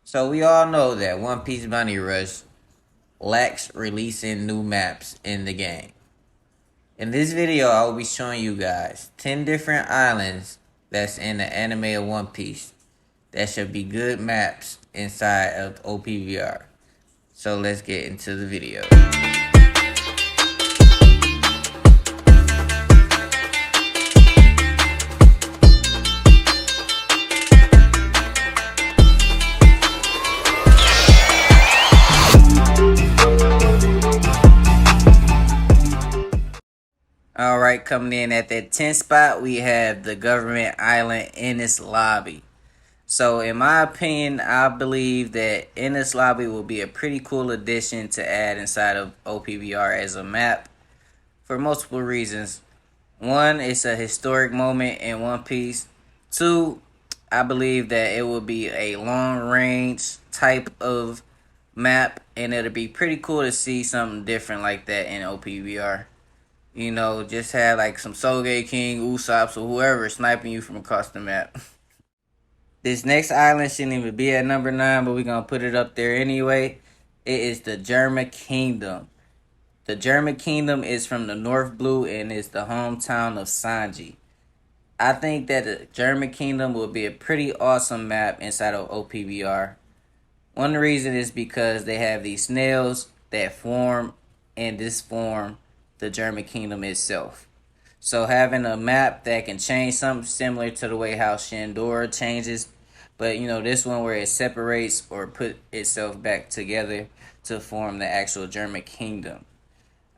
So we all know that One Piece Money Rush lacks releasing new maps in the game. In this video, I will be showing you guys 10 different islands that's in the anime of One Piece that should be good maps inside of Opbr. So let's get into the video. Alright, coming in at that 10th spot, we have the Government Island Ennis Lobby. So in my opinion, I believe that Ennis Lobby will be a pretty cool addition to add inside of Opbr as a map for multiple reasons. One, it's a historic moment in One Piece. Two, I believe that it will be a long range type of map, and it'll be pretty cool to see something different like that in Opbr. You know, just have like some Soge King, Usopp, or whoever sniping you from across the map. This next island shouldn't even be at number 9, but we're going to put it up there anyway. It is the German Kingdom. The German Kingdom is from the North Blue and is the hometown of Sanji. I think that the German Kingdom will be a pretty awesome map inside of Opbr. One reason is because they have these snails that form and disform the German Kingdom itself. So having a map that can change something similar to the way how Shandora changes, but you know, this one where it separates or put itself back together to form the actual German Kingdom.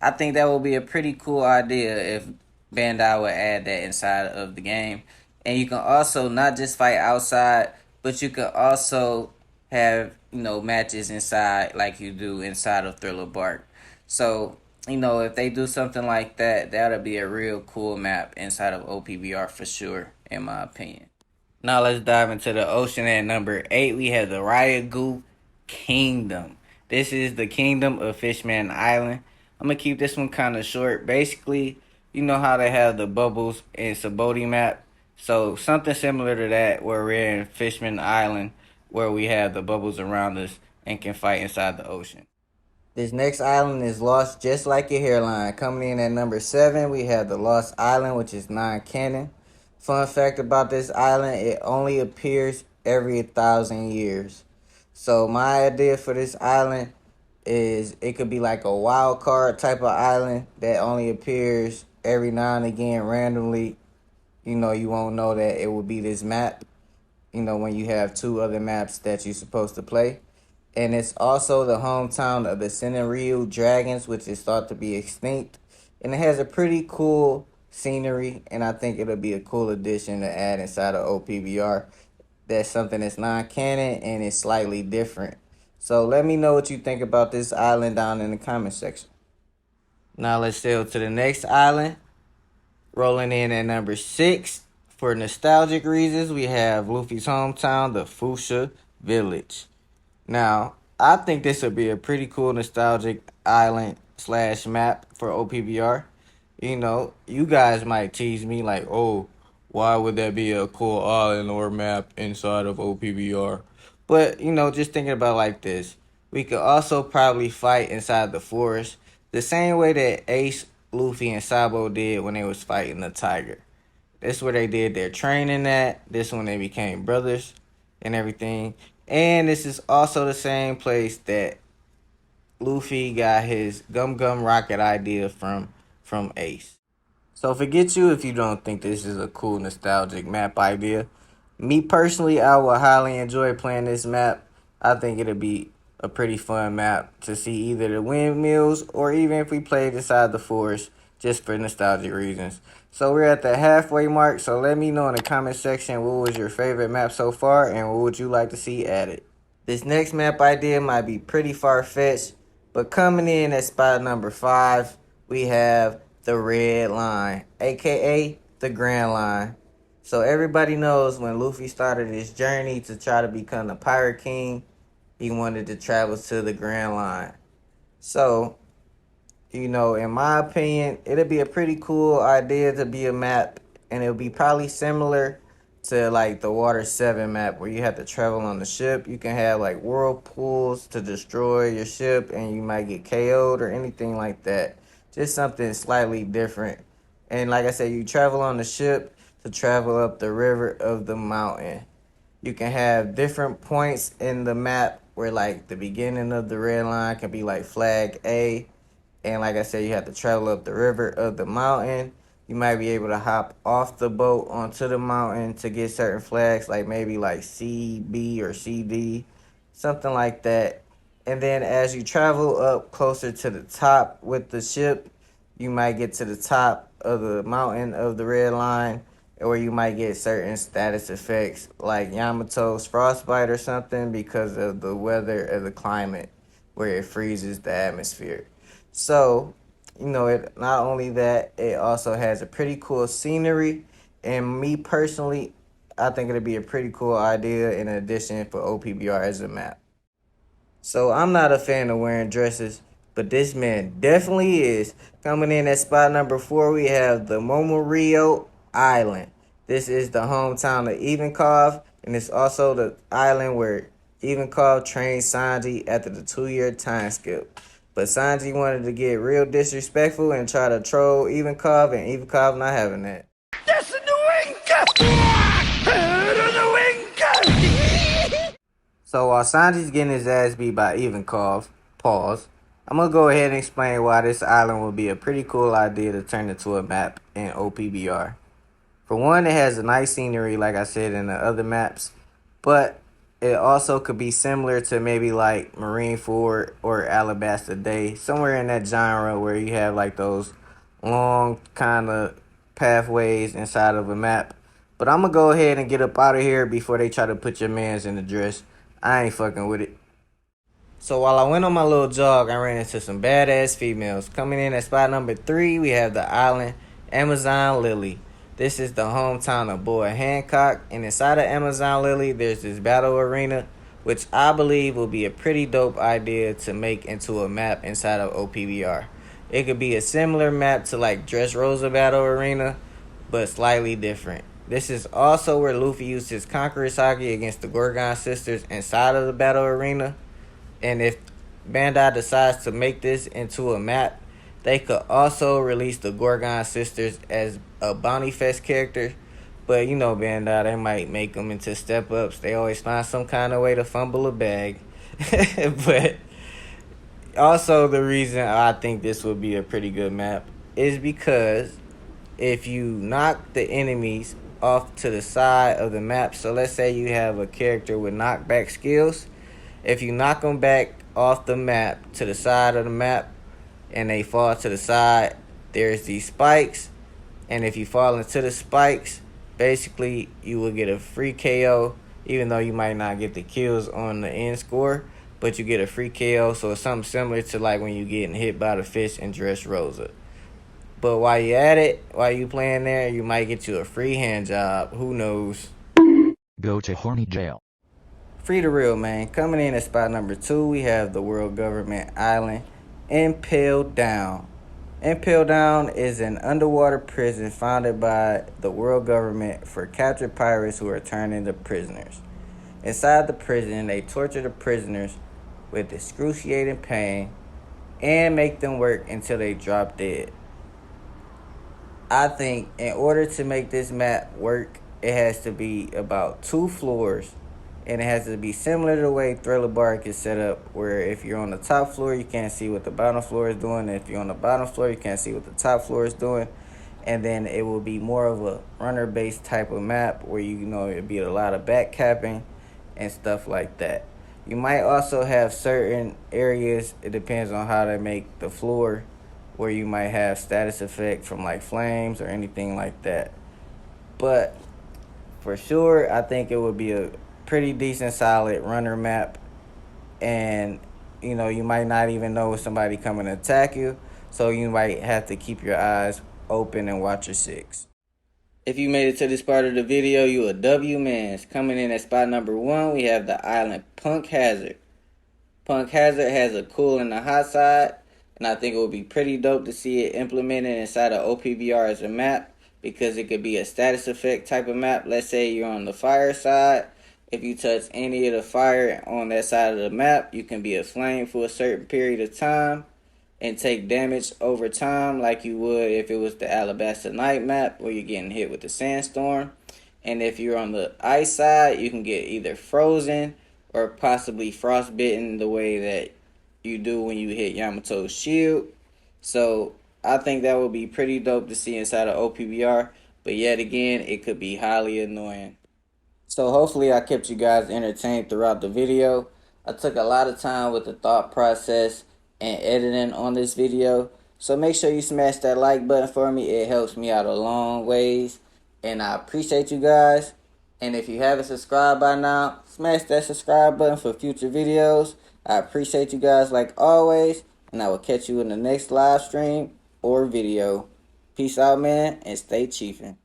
I think that will be a pretty cool idea if Bandai would add that inside of the game. And you can also not just fight outside, but you can also have, you know, matches inside like you do inside of Thriller Bark. So, you know, if they do something like that, that'll be a real cool map inside of Opbr for sure, in my opinion. Now let's dive into the ocean. At number 8, we have the Riot Kingdom. This is the kingdom of Fishman Island. I'm going to keep this one kind of short. Basically, you know how they have the bubbles in Saboti map. So something similar to that where we're in Fishman Island where we have the bubbles around us and can fight inside the ocean. This next island is lost just like your hairline. Coming in at number 7, we have the Lost Island, which is non-canon. Fun fact about this island, it only appears every 1,000 years. So my idea for this island is it could be like a wild card type of island that only appears every now and again randomly. You know, you won't know that it will be this map, you know, when you have 2 other maps that you're supposed to play. And it's also the hometown of the Rio Dragons, which is thought to be extinct. And it has a pretty cool scenery, and I think it'll be a cool addition to add inside of Opbr. That's something that's non-canon and it's slightly different. So let me know what you think about this island down in the comment section. Now let's sail to the next island. Rolling in at number 6. For nostalgic reasons, we have Luffy's hometown, the Fuchsia Village. Now, I think this would be a pretty cool nostalgic island / map for Opbr. You know, you guys might tease me like, oh, why would that be a cool island or map inside of Opbr? But, you know, just thinking about it like this. We could also probably fight inside the forest the same way that Ace, Luffy, and Sabo did when they was fighting the tiger. This is where they did their training at. This when they became brothers and everything. And this is also the same place that Luffy got his Gum Gum Rocket idea from Ace. So forget you if you don't think this is a cool nostalgic map idea. Me personally, I will highly enjoy playing this map. I think it'll be a pretty fun map to see either the windmills or even if we played inside the forest just for nostalgic reasons. So we're at the halfway mark, so let me know in the comment section what was your favorite map so far and what would you like to see added. This next map idea might be pretty far-fetched, but coming in at spot number 5, we have the Red Line, aka the Grand Line. So everybody knows when Luffy started his journey to try to become the Pirate King, he wanted to travel to the Grand Line. So, you know, in my opinion, it'll be a pretty cool idea to be a map, and it'll be probably similar to like the Water 7 map where you have to travel on the ship. You can have like whirlpools to destroy your ship and you might get KO'd or anything like that. Just something slightly different. And like I said, you travel on the ship to travel up the river of the mountain. You can have different points in the map where like the beginning of the red line can be like flag A. And like I said, you have to travel up the river of the mountain. You might be able to hop off the boat onto the mountain to get certain flags, like maybe like CB or CD, something like that. And then as you travel up closer to the top with the ship, you might get to the top of the mountain of the red line, or you might get certain status effects like Yamato's frostbite or something because of the weather or the climate where it freezes the atmosphere. So, it not only that, it also has a pretty cool scenery. And me personally, I think it'd be a pretty cool idea in addition for OPBR as a map. So I'm not a fan of wearing dresses, but this man definitely is. Coming in at spot number 4, we have the Momo Rio Island. This is the hometown of Ivankov, and it's also the island where Ivankov trained Sanji after the 2-year time skip. But Sanji wanted to get real disrespectful and try to troll Ivankov, and Ivankov not having that. That's the So while Sanji's getting his ass beat by Ivankov, pause, I'm going to go ahead and explain why this island would be a pretty cool idea to turn into a map in OPBR. For one, it has a nice scenery, like I said, in the other maps, but it also could be similar to maybe like Marineford or Alabasta Day, somewhere in that genre where you have like those long kind of pathways inside of a map. But I'm going to go ahead and get up out of here before they try to put your mans in the dress. I ain't fucking with it. So while I went on my little jog, I ran into some badass females. Coming in at spot number 3, we have the island Amazon Lily. This is the hometown of Boy Hancock, and inside of Amazon Lily, there's this battle arena, which I believe will be a pretty dope idea to make into a map inside of OPBR. It could be a similar map to like Dressrosa Battle Arena, but slightly different. This is also where Luffy used his Conqueror's Haki against the Gorgon sisters inside of the battle arena. And if Bandai decides to make this into a map, they could also release the Gorgon sisters as a Bounty Fest character. But Bandai, they might make them into step-ups. They always find some kind of way to fumble a bag. But also the reason I think this would be a pretty good map is because if you knock the enemies off to the side of the map, so let's say you have a character with knockback skills, if you knock them back off the map to the side of the map and they fall to the side, there's these spikes, and if you fall into the spikes, basically you will get a free KO, even though you might not get the kills on the end score, but you get a free KO. So it's something similar to like when you getting hit by the fish in Dressrosa. But while you at it, while you playing there, you might get you a free hand job. Who knows? Go to horny jail. Free the real, man. Coming in at spot number 2, we have the World Government Island, Impaled Down. Impaled Down is an underwater prison founded by the world government for captured pirates who are turned into prisoners. Inside the prison, they torture the prisoners with excruciating pain and make them work until they drop dead. I think in order to make this map work, it has to be about 2 floors, and it has to be similar to the way Thriller Bark is set up, where if you're on the top floor, you can't see what the bottom floor is doing, and if you're on the bottom floor, you can't see what the top floor is doing. And then it will be more of a runner-based type of map where it'll be a lot of back capping and stuff like that. You might also have certain areas, it depends on how they make the floor, where you might have status effect from like flames or anything like that. But for sure, I think it would be a pretty decent solid runner map, and you might not even know if somebody coming to attack you, so you might have to keep your eyes open and watch your 6. If you made it to this part of the video, you a W mans. Coming in at spot number 1, we have the island Punk Hazard. Punk Hazard has a cool and a hot side, and I think it would be pretty dope to see it implemented inside of OPBR as a map, because it could be a status effect type of map. Let's say you're on the fire side. If you touch any of the fire on that side of the map, you can be a flame for a certain period of time and take damage over time like you would if it was the Alabasta Night map where you're getting hit with the sandstorm. And if you're on the ice side, you can get either frozen or possibly frostbitten the way that you do when you hit Yamato's shield. So I think that would be pretty dope to see inside of OPBR. But yet again, it could be highly annoying. So hopefully I kept you guys entertained throughout the video. I took a lot of time with the thought process and editing on this video. So make sure you smash that like button for me. It helps me out a long ways. And I appreciate you guys. And if you haven't subscribed by now, smash that subscribe button for future videos. I appreciate you guys like always. And I will catch you in the next live stream or video. Peace out, man, and stay chiefin'.